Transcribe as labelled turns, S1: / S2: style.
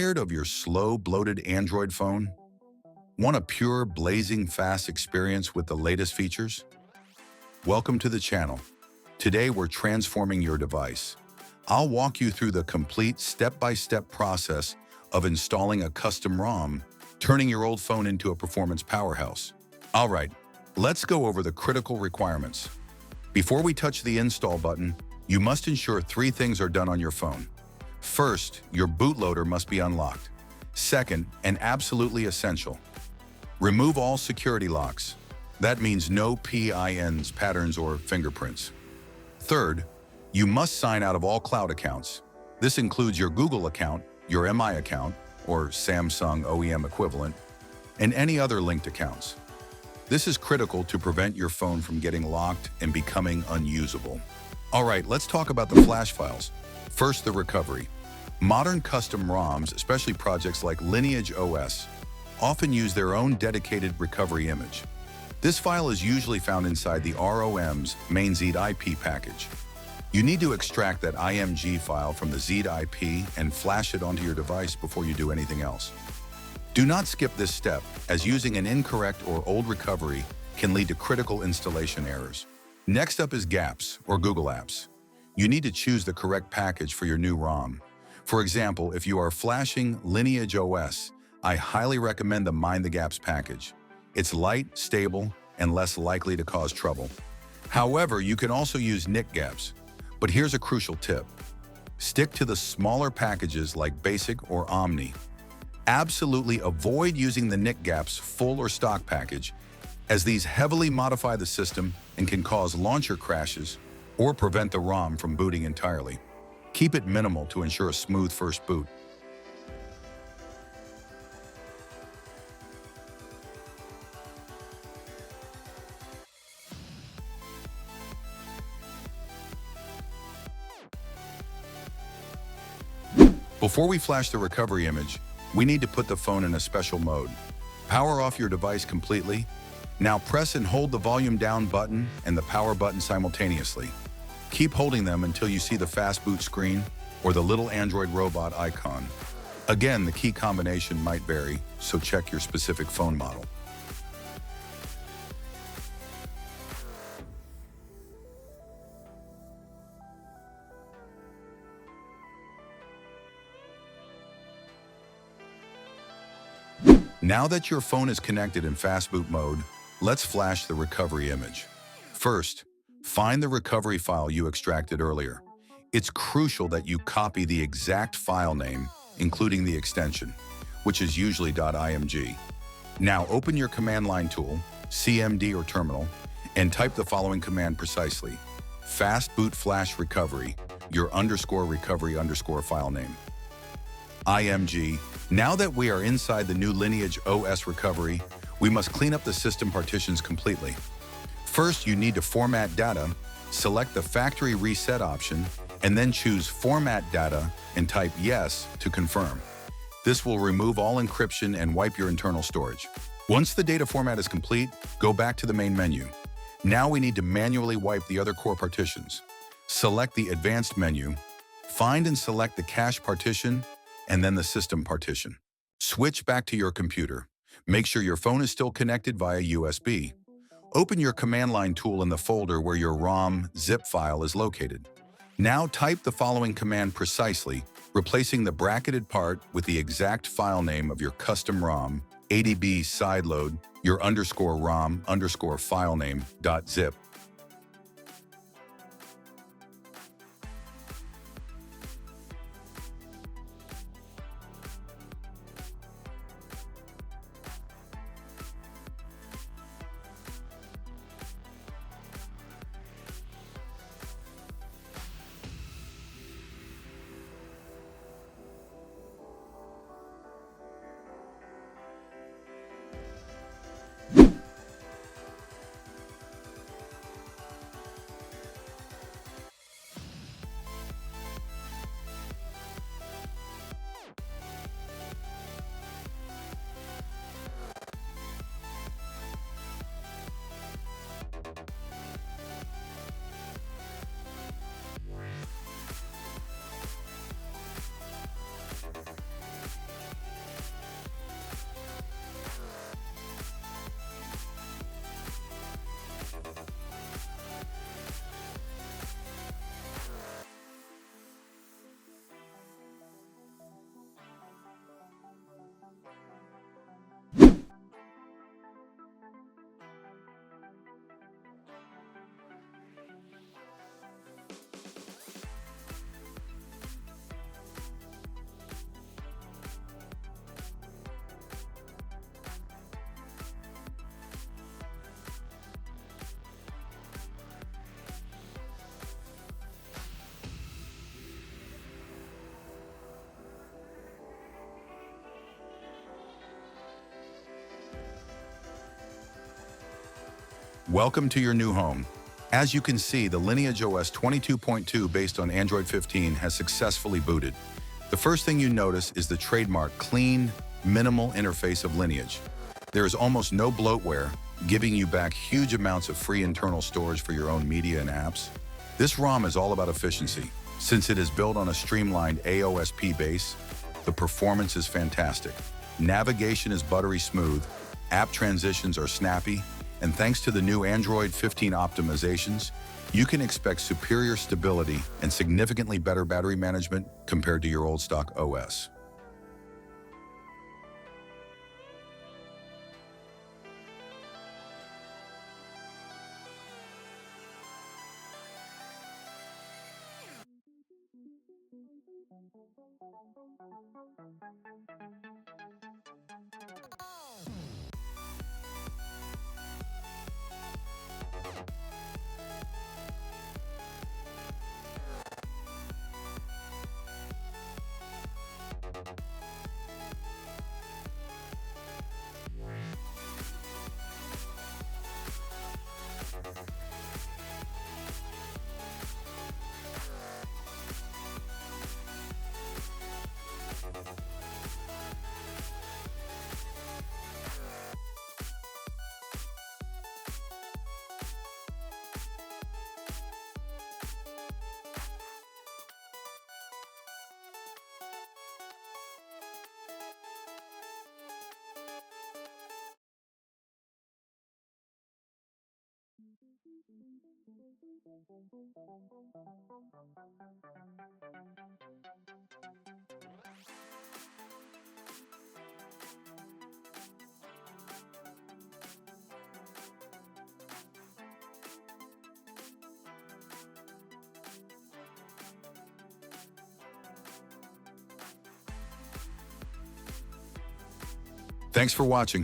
S1: Tired of your slow, bloated Android phone? Want a pure, blazing fast experience with the latest features? Welcome to the channel. Today we're transforming your device. I'll walk you through the complete step-by-step process of installing a custom ROM, turning your old phone into a performance powerhouse. All right, let's go over the critical requirements. Before we touch the install button, you must ensure 3 things are done on your phone. First, your bootloader must be unlocked. Second, and absolutely essential, remove all security locks. That means no PINs, patterns, or fingerprints. Third, you must sign out of all cloud accounts. This includes your Google account, your MI account, or Samsung OEM equivalent, and any other linked accounts. This is critical to prevent your phone from getting locked and becoming unusable. All right, let's talk about the flash files. First, the recovery. Modern custom ROMs, especially projects like LineageOS, often use their own dedicated recovery image. This file is usually found inside the ROM's main ZIP package. You need to extract that IMG file from the ZIP and flash it onto your device before you do anything else. Do not skip this step, as using an incorrect or old recovery can lead to critical installation errors. Next up is Gaps, or Google Apps. You need to choose the correct package for your new ROM. For example, if you are flashing LineageOS, I highly recommend the MindTheGapps package. It's light, stable, and less likely to cause trouble. However, you can also use MindTheGapps. But here's a crucial tip. Stick to the smaller packages like Basic or Omni. Absolutely avoid using the MindTheGapps full or stock package, as these heavily modify the system and can cause launcher crashes or prevent the ROM from booting entirely. Keep it minimal to ensure a smooth first boot. Before we flash the recovery image, we need to put the phone in a special mode. Power off your device completely. Now press and hold the volume down button and the power button simultaneously. Keep holding them until you see the Fastboot screen or the little Android robot icon. Again, the key combination might vary, so check your specific phone model. Now that your phone is connected in Fastboot mode, let's flash the recovery image. First, find the recovery file you extracted earlier. It's crucial that you copy the exact file name, including the extension, which is usually .img. Now open your command line tool, CMD or terminal, and type the following command precisely. Fastboot flash recovery, your _recovery_ file name. IMG. Now that we are inside the new LineageOS recovery, we must clean up the system partitions completely. First, you need to format data, select the factory reset option, and then choose Format Data and type Yes to confirm. This will remove all encryption and wipe your internal storage. Once the data format is complete, go back to the main menu. Now we need to manually wipe the other core partitions. Select the Advanced menu, find and select the cache partition, and then the system partition. Switch back to your computer. Make sure your phone is still connected via USB. Open your command line tool in the folder where your ROM zip file is located. Now type the following command precisely, replacing the bracketed part with the exact file name of your custom ROM, ADB sideload, your _ROM_ file name .zip. Welcome to your new home. As you can see, the LineageOS 22.2 based on Android 15 has successfully booted. The first thing you notice is the trademark clean, minimal interface of Lineage. There is almost no bloatware, giving you back huge amounts of free internal storage for your own media and apps. This ROM is all about efficiency. Since it is built on a streamlined AOSP base, the performance is fantastic. Navigation is buttery smooth, app transitions are snappy, and thanks to the new Android 15 optimizations, you can expect superior stability and significantly better battery management compared to your old stock OS. Thanks for watching.